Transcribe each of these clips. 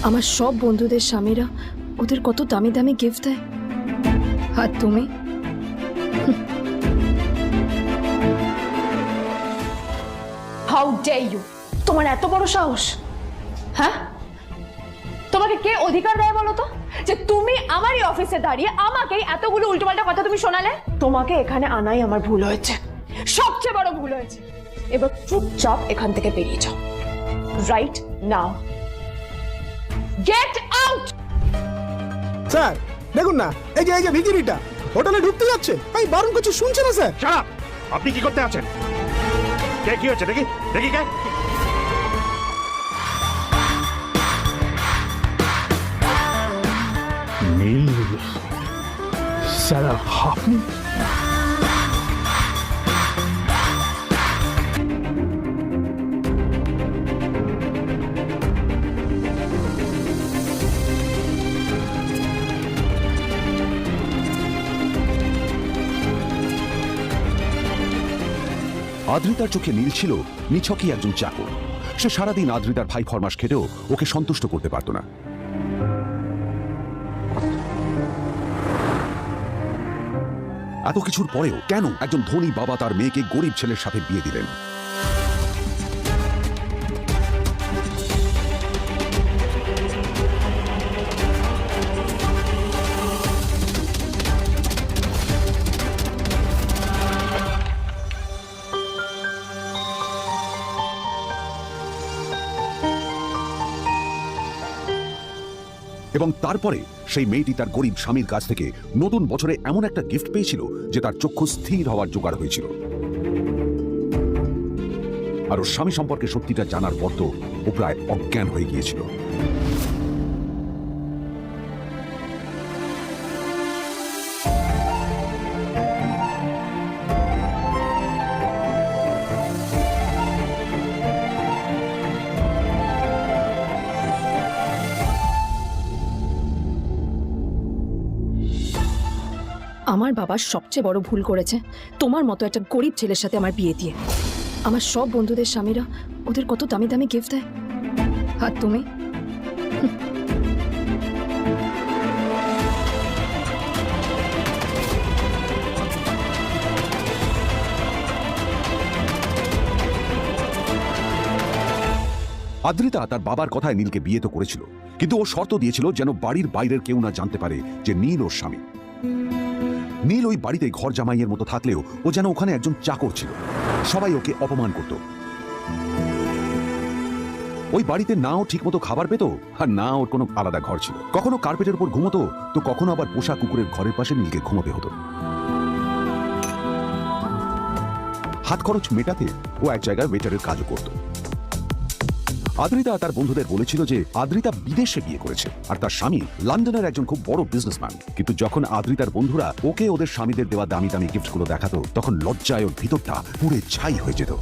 আমার সব বন্ধুদের স্বামীরা ওদের কত দামি দামি গিফট দেয়, আর তুমি হাউ ডে ইউ, তোমার এত বড় সাহস? হ্যাঁ, তোমাকে কে অধিকার দেয় বলো তো যে তুমি আমারই অফিসে দাঁড়িয়ে আমাকে এতগুলো উল্টোপাল্টা কথা তুমি শোনালে? তোমাকে এখানে আনাই আমার ভুল হয়েছে, সবচেয়ে বড় ভুল হয়েছে। এবার চুপচাপ এখান থেকে বেরিয়ে যাও, right now. Get out. Sir দেখুন না, এই যে ভিখিরিটা হোটেলে ঢুকতে যাচ্ছে, আমি বারণ করছি, শুনছে না স্যার। Shut up! আপনি কি করতে আছেন? কে কি হচ্ছে? দেখি দেখি কে। নীল স্যার, আপনি? আদ্রিতার চোখে নীল ছিল নিছকই একজন চাকর। সে সারাদিন আদ্রিতার ভাই ফরমাস খেটেও ওকে সন্তুষ্ট করতে পারত না। এত কিছুর পরেও কেন একজন ধনী বাবা তার মেয়েকে গরিব ছেলের সাথে বিয়ে দিলেন? এবং তারপরে সেই মেয়েটি তার গরিব স্বামীর কাছ থেকে নতুন বছরে এমন একটা গিফট পেয়েছিল যে তার চক্ষু স্থির হওয়ার জোগাড় হয়েছিল। আর ওর স্বামী সম্পর্কে সত্যিটা জানার পর তো ও প্রায় অজ্ঞান হয়ে গিয়েছিল। আমার বাবা সবচেয়ে বড় ভুল করেছে তোমার মতো একটা গরিব ছেলের সাথে আমার বিয়ে দিয়ে। আমার সব বন্ধুদের স্বামীরা ওদের কত দামি দামি গিফট দেয়, আর তুমি আদ্রিতা তার বাবার কথায় নীলকে বিয়ে তো করেছিল, কিন্তু ও শর্ত দিয়েছিল যেন বাড়ির বাইরের কেউ না জানতে পারে যে নীল ওর স্বামী। নীল ওই বাড়িতে ঘর জামাইয়ের মতো থাকলেও ও যেন ওখানে একজন চাকর ছিল। সবাই ওকে অপমান করত। ওই বাড়িতে না ও ঠিকমতো খাবার পেত, আর না ওর কোনো আলাদা ঘর ছিল। কখনো কার্পেটের উপর ঘুমতো, তো কখনো আবার পোষা কুকুরের ঘরের পাশে নীলকে ঘুমোতে হতো। হাত খরচ মেটাতে ও এক জায়গায় ওয়েটারের কাজও করত। আদ্রিতা তার বন্ধুদের বলেছিল যে আদ্রিতা বিদেশে বিয়ে করেছে আর তার স্বামী লন্ডনের একজন খুব বড় বিজনেসম্যান। কিন্তু যখন আদ্রিতার বন্ধুরা ওকে ওদের স্বামীদের দেওয়া দামি দামি গিফটগুলো দেখাতো, তখন লজ্জায় ওর ভিতরটা পুড়ে ছাই হয়ে যেত।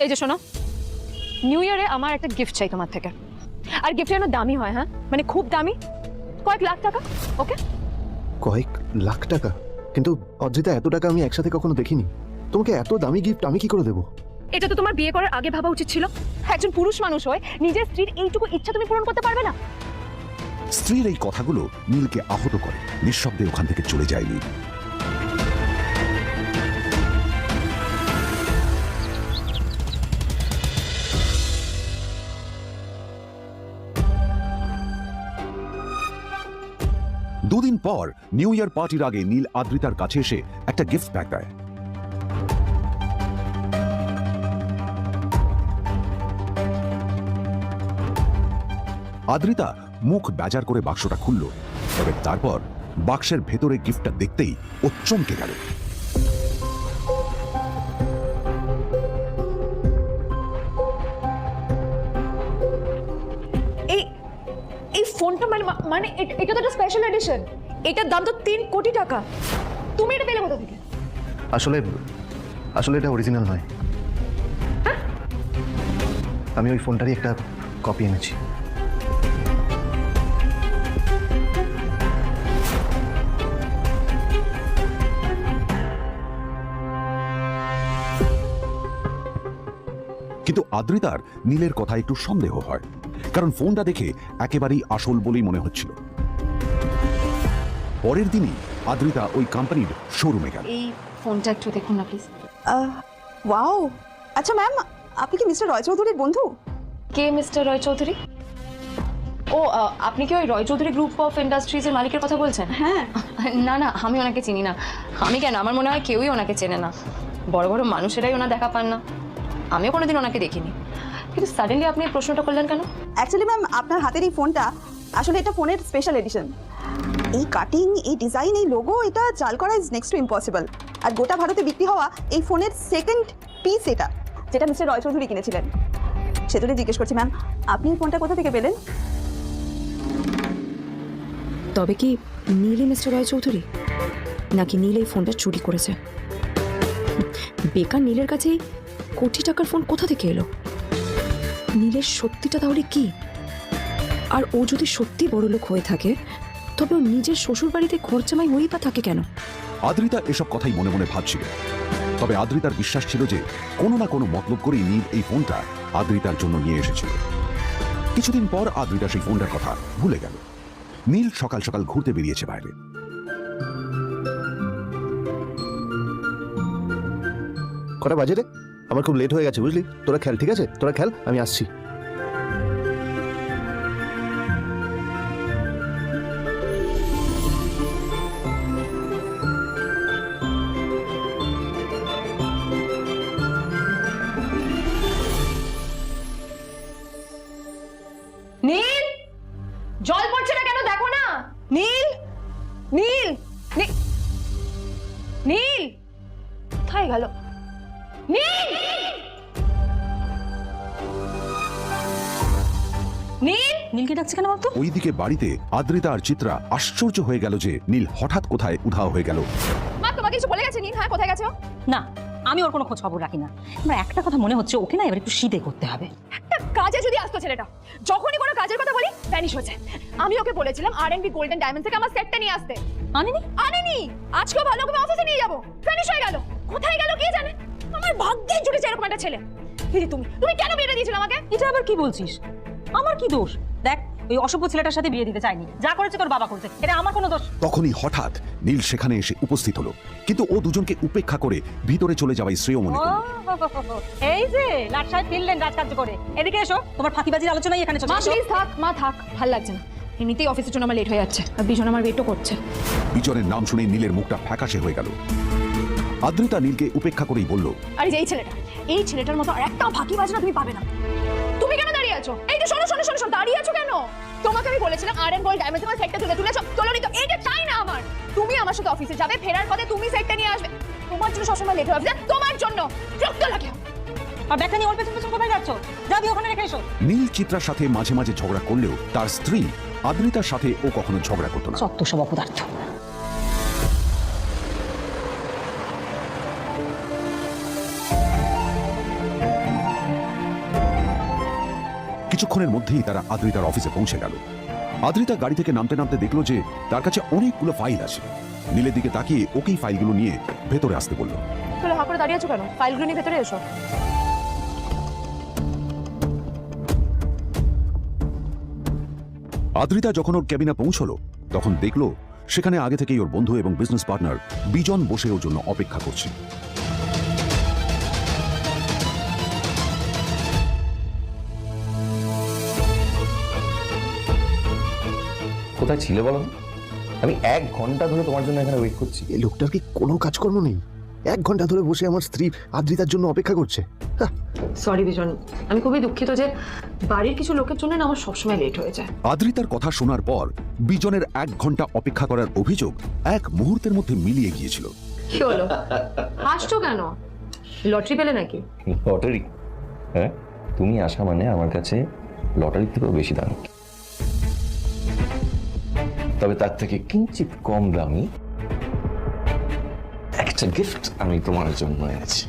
এই যে শোনো, নিউ ইয়ারে আমার একটা গিফট চাই তোমার থেকে। আর গিফট যেন দামি হয়, হ্যাঁ মানে খুব দামি, কয়েক লাখ টাকা। ওকে? কয়েক লাখ টাকা? কিন্তু অদ্রিতা, এত টাকা আমি একসাথে কখনো দেখিনি। তোমাকে এত দামি গিফট আমি কি করে দেবো? এটা তো তোমার বিয়ে করার আগে ভাবা উচিত ছিল। একজন পুরুষ মানুষ হয়ে নিজের স্ত্রীর এইটুকু ইচ্ছা তুমি পূরণ করতে পারবে না? স্ত্রীর এই কথাগুলো নীলকে আহত করে। নিঃশব্দে ওখান থেকে চলে যায় নীল। দুদিন পর নিউ ইয়ার পার্টির আগে নীল আদ্রিতার কাছে এসে একটা গিফট প্যাক দেয়। আদ্রিতা মুখ বেজার করে বাক্সটা খুলল, তবে তারপর বাক্সের ভেতরে গিফটটা দেখতেই ও চমকে গেল। এই ফোনটা মানে এটা তো একটা স্পেশাল এডিশন। এটার দাম তো 3 কোটি টাকা। তুমি এটা পেলে কোথা থেকে? আসলে এটা অরিজিনাল নয়। আমি ওই ফোনটারই একটা কপি এনেছি। কিন্তু আদ্রিতার নীলের কথা একটু সন্দেহ হয়, কারণ ফোনটা দেখে একেবারেই আসল বলেই মনে হচ্ছিল। পরের দিনই আদ্রিতা ওই কোম্পানির শোরুমে গেল। এই ফোনটা একটু দেখুন না প্লিজ। ওয়াও, আচ্ছা ম্যাম, আপনি কি মিস্টার রয় চৌধুরীর বন্ধু? কে মিস্টার রয় চৌধুরী? ও আপনি কি ওই রয় চৌধুরী গ্রুপ অফ ইন্ডাস্ট্রিজের মালিকের কথা বলছেন? হ্যাঁ। না না, আমি ওনাকে চিনি না। আমি কেন, আমার মনে হয় কেউই ওনাকে চেনে না। বড় বড় মানুষেরাই ওনা দেখা পান না, আমিও কোনোদিন ওনাকে দেখিনি। কিন্তু সাডেনলি আপনি এই প্রশ্নটা করলেন কেন? অ্যাকচুয়ালি ম্যাম, আপনার হাতের এই ফোনটা আসলে এটা ফোনের স্পেশাল এডিশন। এই কাটিং, এই ডিজাইন, এই লোগো, এটা চাল করা ইজ নেক্সট টু ইম্পসিবল। আর গোটা ভারতে বিক্রি হওয়া এই ফোনের সেকেন্ড পিস এটা, যেটা মিস্টার রয় চৌধুরী কিনেছিলেন। সেজন্য জিজ্ঞেস করছি ম্যাম, আপনি এই ফোনটা কোথা থেকে পেলেন? তবে কি নীলই মিস্টার রয় চৌধুরী, নাকি নীল এই ফোনটা চুরি করেছে? বেকার নীলের কাছেই কোটি টাকার ফোন কোথা থেকে এলো? নীলের সত্যিটা তাহলে কি? আর ও যদি সত্যি বড়লোক হয়ে থাকে, তবে ও নিজের শ্বশুর বাড়িতে খরচামাই হয়েই বা থাকে কেন? আদ্রিতা এসব কথাই মনে মনে ভাবছিল। তবে আদ্রিতার বিশ্বাস ছিল যে কোনো না কোনো মতলব করেই নীল এই ফোনটা আদ্রিতার জন্য নিয়ে এসেছিল। কিছুদিন পর আদ্রিতা সেই ফোনটার কথা ভুলে গেল। নীল সকাল সকাল ঘুরতে বেরিয়েছে বাইরে। কটা বাজে রে? আমার খুব লেট হয়ে গেছে বুঝলি। তোরা খেল, ঠিক আছে? তোরা খেল, আমি আসছি। নীল, জল পড়ছে না কেন দেখো না। নীল, নীল, নীল, নীল কোথায় গেল? নীল, নীল, নীলকে ডাকছে কেন বলতো? ওইদিকে বাড়িতে আদ্রিতা আর চিত্রা আশ্চর্য হয়ে গেল যে নীল হঠাৎ কোথায় উধাও হয়ে গেল। মা তোমাকে কিছু বলে গেছে নীল? হ্যাঁ, কোথায় গেছে ও? না, আমি ওর কোনো খোঁজ খবর রাখি না। আমার একটা কথা মনে হচ্ছে, ওকে না এবার একটু শীতে করতে হবে। একটা কাজে যদি আসতো ছেলেটা, যখনই কোনো কাজের কথা বলি ভ্যানিশ হয়ে যায়। আমি ওকে বলেছিলাম আর&বি গোল্ডেন ডায়মন্ড থেকে আমার সেটটা নিয়ে আসতে, আনেনি? আনেনি। আজকেও ভালো করে অফিসে নিয়ে যাবো, ভ্যানিশ হয়ে গেল। কোথায় গেল কে জানে। আমার ভাগ্যে জুটেছে এরকম একটা ছেলে। দিদি, তুমি কেন বিয়েটা দিয়েছিলে আমাকে? এটা আবার কি বলছিস? আমার কি দোষ? দেখ, ওই অসভ্য ছেলেটার সাথে বিয়ে দিতে চাইনি। যা করেছে তোর বাবা করেছে, এটা আমার কোনো দোষ। তখনই হঠাৎ নীল সেখানে এসে উপস্থিত হলো, কিন্তু ও দুজনকে উপেক্ষা করে ভিতরে চলে যাওয়াই শ্রেয় মনে করল। এই যে লাট সাহেব ফিরলেন রাজকার্য করে, এদিকে এসো। তোমার ফাঁকিবাজির আলোচনাই এখানে চলছে। মা প্লিজ থাক, মা থাক, ভাল লাগছে না। এমনিতেই অফিসের জন্য আমার লেট হয়ে যাচ্ছে, আর বিজন আমার ওয়েটও করছে। বিজনের নাম শুনে নীলের মুখটা ফ্যাকাশে হয়ে গেল। আদ্রিতা নীলকে উপেক্ষা করেই বলল, আর এই ছেলেটার মতো আর একটা ফাঁকিবাজ না তুমি পাবে না। তুমি কেন দাঁড়িয়ে আছো? এই যে শোনো শোনো শোনো শোনো, দাঁড়িয়ে আছো কেন? তোমাকে আমি বলেছিলাম আর&বি গোল্ড ডায়মন্ড থেকে সেটটা তুলেছো, তোলোনি তো। এইটা চাই না আমার। তুমি আমার সাথে অফিসে যাবে, ফেরার পথে তুমি সেটটা নিয়ে আসবে। তোমার জন্য সবসময় লেট হয়ে যাচ্ছে, তোমার জন্য বিরক্ত লাগে। আর ব্যাগটা নিয়ে ওর পেছন পেছন কোথায় যাচ্ছ? যাবি ওখানে রেখে এসো। নীল চিত্রার সাথে মাঝে মাঝে ঝগড়া করলেও তার স্ত্রী আদ্রিতার সাথে ও কখনো ঝগড়া করতো না। সত্য সব অপদার্থ। কিছুক্ষণের মধ্যেই তারা আদ্রিতার অফিসে পৌঁছে গেল। আদ্রিতা গাড়ি থেকে নামতে নামতে দেখলো যে তার কাছে অনেকগুলো ফাইল আছে। নীলের দিকে তাকিয়ে ওকেই ফাইলগুলো নিয়ে ভেতরে আসতে বলল। তাহলে হাঁ করে দাঁড়িয়ে আছো কেন? ফাইলগুলো নিয়ে ভেতরে এসো। আদ্রিতা যখন ওর ক্যাবিনে পৌঁছলো, তখন দেখলো সেখানে আগে থেকেই ওর বন্ধু এবং বিজনেস পার্টনার বিজন বসে ওর জন্য অপেক্ষা করছে। কোথায় ছিলে বলো? আমি 1 ঘন্টা ধরে তোমার জন্য এখানে ওয়েট করছি। এই লোকটার কি কোনো কাজকর্ম নেই? 1 ঘন্টা ধরে বসে আমার স্ত্রী আদ্রিতার জন্য অপেক্ষা করছে। সরি বিজন, আমি খুবই দুঃখিত যে বাড়ির কিছু লোকের জন্য না আমার সবসময় লেট হয়ে যায়। আদ্রিতার কথা শোনার পর বিজনের 1 ঘন্টা অপেক্ষা করার অভিযোগ 1 মুহূর্তের মধ্যে মিলিয়ে গিয়েছিল। কি হলো? হাসছো কেন? লটারি পেলে নাকি? লটারি? হ্যাঁ, তুমি আসা মানে আমার কাছে লটারির থেকেও বেশি দাম। তবে তার থেকে কিঞ্চিত কম দামি একটা গিফট আমি তোমার জন্য এনেছি।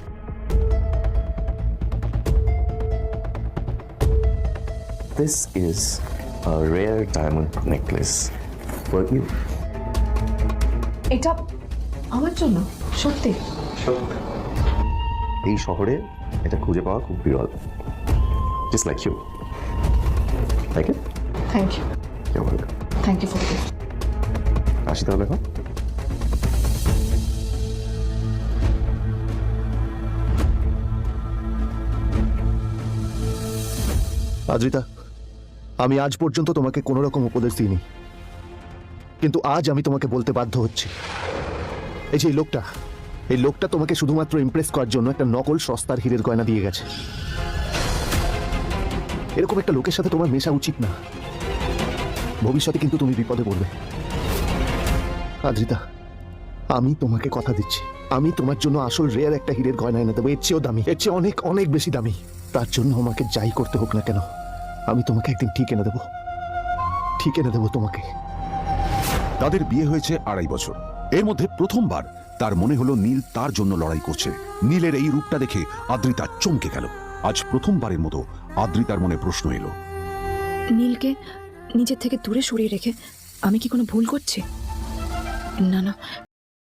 This is a rare diamond necklace for you. এটা আমার জন্য সত্যি? এই শহরে এটা খুঁজে পাওয়া খুব বিরল। Just like you. Like it? Thank you, You're welcome. Thank you for this. আসি তাহলে এখন। আদ্রিতা, আমি আজ পর্যন্ত তোমাকে কোনো রকম উপদেশ দিইনি, কিন্তু আজ আমি তোমাকে বলতে বাধ্য হচ্ছি। এই যে এই লোকটা তোমাকে শুধুমাত্র ইমপ্রেস করার জন্য একটা নকল সস্তার হীরের গয়না দিয়ে গেছে। এরকম একটা লোকের সাথে তোমার মেশা উচিত না, ভবিষ্যতে কিন্তু তুমি বিপদে পড়বে। আদ্রিতা, আমি তোমাকে কথা দিচ্ছি, আমি তোমার জন্য আসল রেয়ার একটা হীরের গয়না এনে দেবো, এর চেয়েও দামি, এর চেয়ে অনেক অনেক বেশি দামি। তার জন্য আমাকে যাই করতে হোক না কেন, আমি তোমাকে একদিন ঠিক এনে দেবো তোমাকে। তাদের বিয়ে হয়েছে 2.5 বছর। এর মধ্যে প্রথমবার তার মনে হলো নীল তার জন্য লড়াই করছে। নীলের এই রূপটা দেখে আদ্রিতা চমকে গেল। আজ প্রথমবারের মতো আদ্রিতার মনে প্রশ্ন এলো, নীলকে নিজের থেকে দূরে সরিয়ে রেখে আমি কি কোনো ভুল করছি? না না,